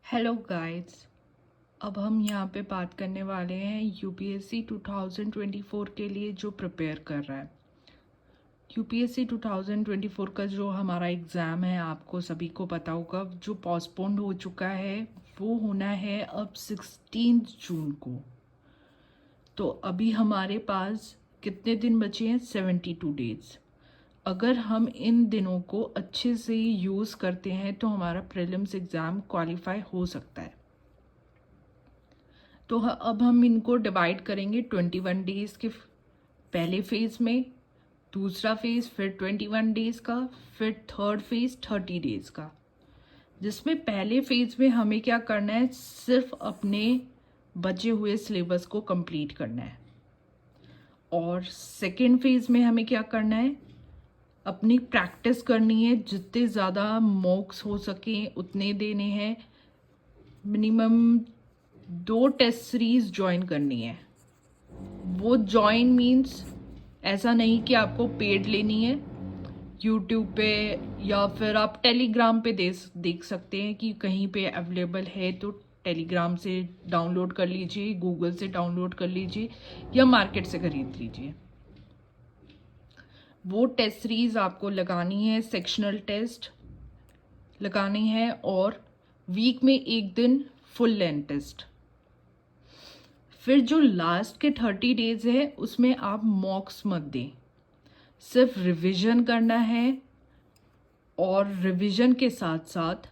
Hello guys. अब हम यहाँ पे बात करने वाले हैं यूपीएससी 2024 के लिए जो प्रिपेयर कर रहा है। यूपीएससी 2024 का जो हमारा एग्ज़ाम है, आपको सभी को पता होगा, जो पोस्टपोन्ड हो चुका है वो होना है अब 16 जून को। तो अभी हमारे पास कितने दिन बचे हैं? 72 डेज़। अगर हम इन दिनों को अच्छे से यूज़ करते हैं तो हमारा प्रीलिम्स एग्ज़ाम क्वालिफाई हो सकता है। तो अब हम इनको डिवाइड करेंगे 21 डेज़ के पहले फेज़ में, दूसरा फेज़ फिर 21 डेज़ का, फिर थर्ड फेज़ 30 डेज़ का। जिसमें पहले फेज़ में हमें क्या करना है? सिर्फ अपने बचे हुए सिलेबस को कंप्लीट करना है। और सेकेंड फेज़ में हमें क्या करना है? अपनी प्रैक्टिस करनी है, जितने ज़्यादा मॉक्स हो सकें उतने देने हैं। मिनिमम 2 टेस्ट सीरीज ज्वाइन करनी है। वो ज्वाइन मीन्स ऐसा नहीं कि आपको पेड लेनी है। यूट्यूब पे या फिर आप टेलीग्राम पे देख सकते हैं कि कहीं पे अवेलेबल है, तो टेलीग्राम से डाउनलोड कर लीजिए, गूगल से डाउनलोड कर लीजिए या मार्केट से खरीद लीजिए। वो टेस्ट सीरीज आपको लगानी है, सेक्शनल टेस्ट लगानी है, और वीक में एक दिन फुल लेंथ टेस्ट। फिर जो लास्ट के 30 डेज है उसमें आप मॉक्स मत दें, सिर्फ रिवीजन करना है। और रिवीजन के साथ साथ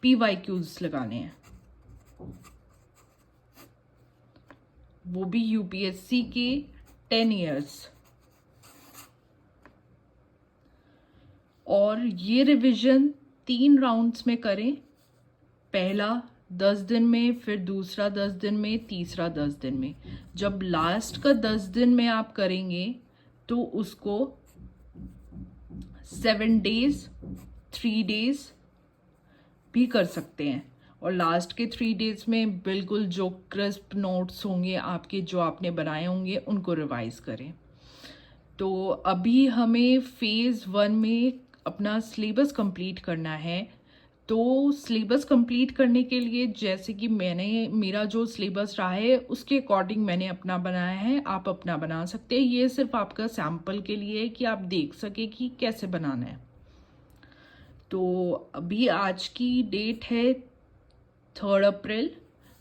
PYQs लगाने हैं, वो भी यूपीएससी के 10 इयर्स। और ये रिवीजन 3 राउंड्स में करें। पहला 10 दिन में, फिर दूसरा 10 दिन में, तीसरा 10 दिन में। जब लास्ट का 10 दिन में आप करेंगे तो उसको 7 डेज 3 डेज भी कर सकते हैं। और लास्ट के 3 डेज में बिल्कुल जो क्रिस्प नोट्स होंगे आपके, जो आपने बनाए होंगे, उनको रिवाइज करें। तो अभी हमें फेज़ 1 में अपना सिलेबस कंप्लीट करना है। तो सिलेबस कंप्लीट करने के लिए, जैसे कि मेरा जो सिलेबस रहा है उसके अकॉर्डिंग मैंने अपना बनाया है, आप अपना बना सकते हैं। ये सिर्फ आपका सैम्पल के लिए है कि आप देख सके कि कैसे बनाना है। तो अभी आज की डेट है 3 अप्रैल।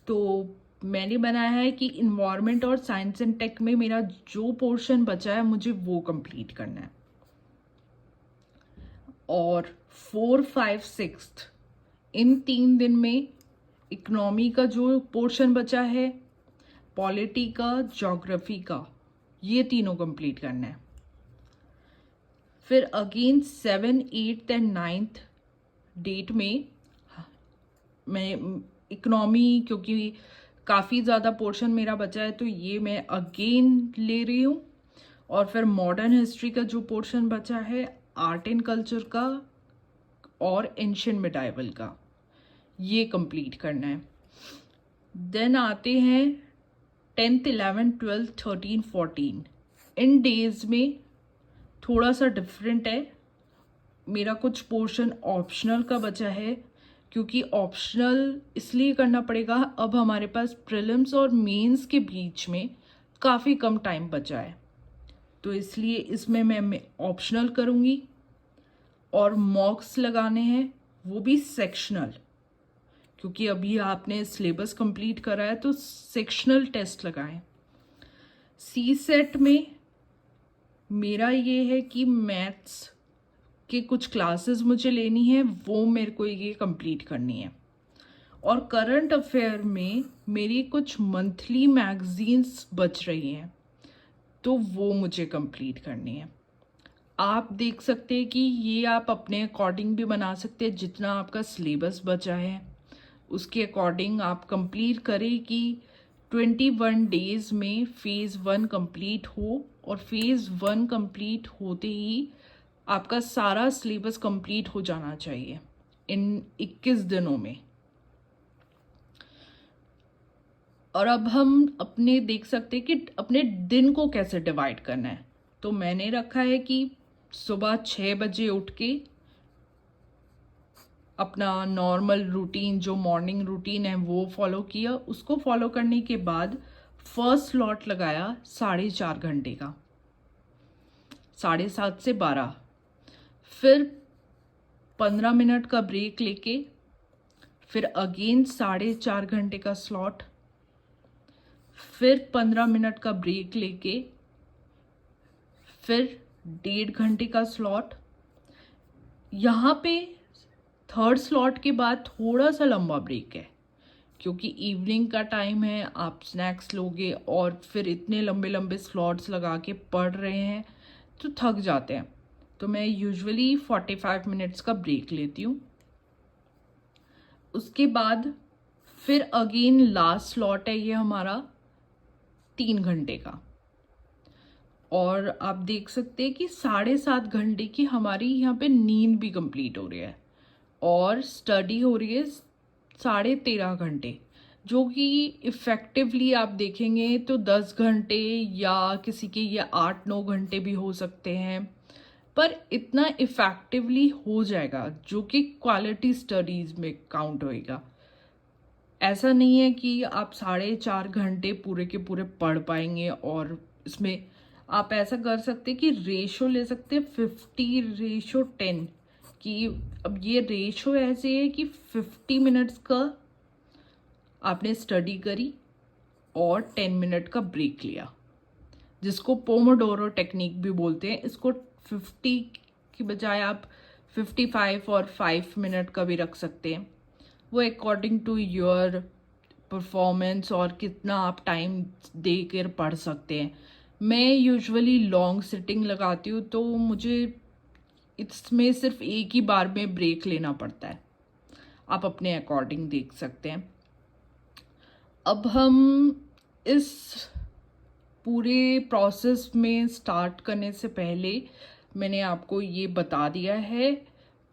तो मैंने बनाया है कि इन्वायरमेंट और साइंस एंड टेक में मेरा जो पोर्शन बचा है मुझे वो कंप्लीट करना है। और 4, 5, 6 इन 3 दिन में इकोनॉमी का जो पोर्शन बचा है, पॉलिटी का, ज्योग्राफी का, ये तीनों कंप्लीट करना है। फिर अगेन 7, 8 एंड 9 डेट में मैं इकोनॉमी, क्योंकि काफ़ी ज़्यादा पोर्शन मेरा बचा है तो ये मैं अगेन ले रही हूँ। और फिर मॉडर्न हिस्ट्री का जो पोर्शन बचा है, आर्ट एंड कल्चर का और एंशिएंट मिडाइवल का, ये कंप्लीट करना है। देन आते हैं 10th 11th 12th 13 14। इन डेज में थोड़ा सा डिफरेंट है। मेरा कुछ पोर्शन ऑप्शनल का बचा है, क्योंकि ऑप्शनल इसलिए करना पड़ेगा, अब हमारे पास प्रीलिम्स और मेंस के बीच में काफ़ी कम टाइम बचा है, तो इसलिए इसमें मैं ऑप्शनल करूँगी। और मॉक्स लगाने हैं, वो भी सेक्शनल, क्योंकि अभी आपने सिलेबस कंप्लीट करा है तो सेक्शनल टेस्ट लगाएं। सी सेट में मेरा ये है कि मैथ्स के कुछ क्लासेस मुझे लेनी है, वो मेरे को ये कंप्लीट करनी है। और करंट अफेयर में मेरी कुछ मंथली मैगजीन्स बच रही हैं, तो वो मुझे कंप्लीट करनी है। आप देख सकते हैं कि ये आप अपने अकॉर्डिंग भी बना सकते हैं, जितना आपका सिलेबस बचा है उसके अकॉर्डिंग आप कंप्लीट करें कि 21 डेज में फेज़ 1 कंप्लीट हो। और फेज़ 1 कंप्लीट होते ही आपका सारा सिलेबस कंप्लीट हो जाना चाहिए इन 21 दिनों में। और अब हम अपने देख सकते हैं कि अपने दिन को कैसे डिवाइड करना है। तो मैंने रखा है कि सुबह 6 बजे उठ के अपना नॉर्मल रूटीन जो मॉर्निंग रूटीन है वो फॉलो किया। उसको फॉलो करने के बाद फर्स्ट स्लॉट लगाया 4.5 घंटे का, 7:30 से 12। फिर 15 मिनट का ब्रेक लेके फिर अगेन 4.5 घंटे का स्लॉट, फिर 15 मिनट का ब्रेक लेके फिर 1.5 घंटे का स्लॉट। यहाँ पे थर्ड स्लॉट के बाद थोड़ा सा लंबा ब्रेक है क्योंकि इवनिंग का टाइम है, आप स्नैक्स लोगे और फिर इतने लंबे लंबे स्लॉट्स लगा के पढ़ रहे हैं तो थक जाते हैं। तो मैं यूजुअली 45 मिनट्स का ब्रेक लेती हूँ। उसके बाद फिर अगेन लास्ट स्लॉट है ये हमारा 3 घंटे का, और आप देख सकते हैं कि 7.5 घंटे की हमारी यहाँ पे नींद भी कंप्लीट हो रही है और स्टडी हो रही है 13.5 घंटे, जो कि इफ़ेक्टिवली आप देखेंगे तो 10 घंटे या किसी के ये 8-9 घंटे भी हो सकते हैं, पर इतना इफ़ेक्टिवली हो जाएगा जो कि क्वालिटी स्टडीज़ में काउंट होएगा। ऐसा नहीं है कि आप 4.5 घंटे पूरे के पूरे पढ़ पाएंगे, और इसमें आप ऐसा कर सकते हैं कि रेशो ले सकते हैं 50:10, कि अब ये रेशो ऐसे है कि 50 मिनट्स का आपने स्टडी करी और 10 मिनट का ब्रेक लिया, जिसको पोमोडोरो टेक्निक भी बोलते हैं। इसको 50 की बजाय आप 55 और 5 मिनट का भी रख सकते हैं, वो अकॉर्डिंग टू योर परफॉर्मेंस और कितना आप टाइम दे कर पढ़ सकते हैं। मैं यूजुअली लॉन्ग सिटिंग लगाती हूँ तो मुझे इसमें सिर्फ एक ही बार में ब्रेक लेना पड़ता है, आप अपने अकॉर्डिंग देख सकते हैं। अब हम इस पूरे प्रोसेस में स्टार्ट करने से पहले मैंने आपको ये बता दिया है,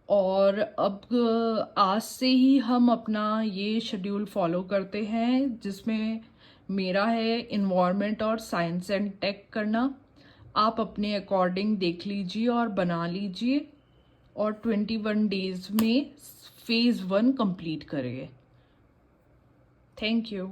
और अब आज से ही हम अपना ये शेड्यूल फॉलो करते हैं, जिसमें मेरा है इन्वायरमेंट और साइंस एंड टेक करना। आप अपने अकॉर्डिंग देख लीजिए और बना लीजिए, और 21 डेज में फेज़ 1 कंप्लीट करेंगे। Thank you.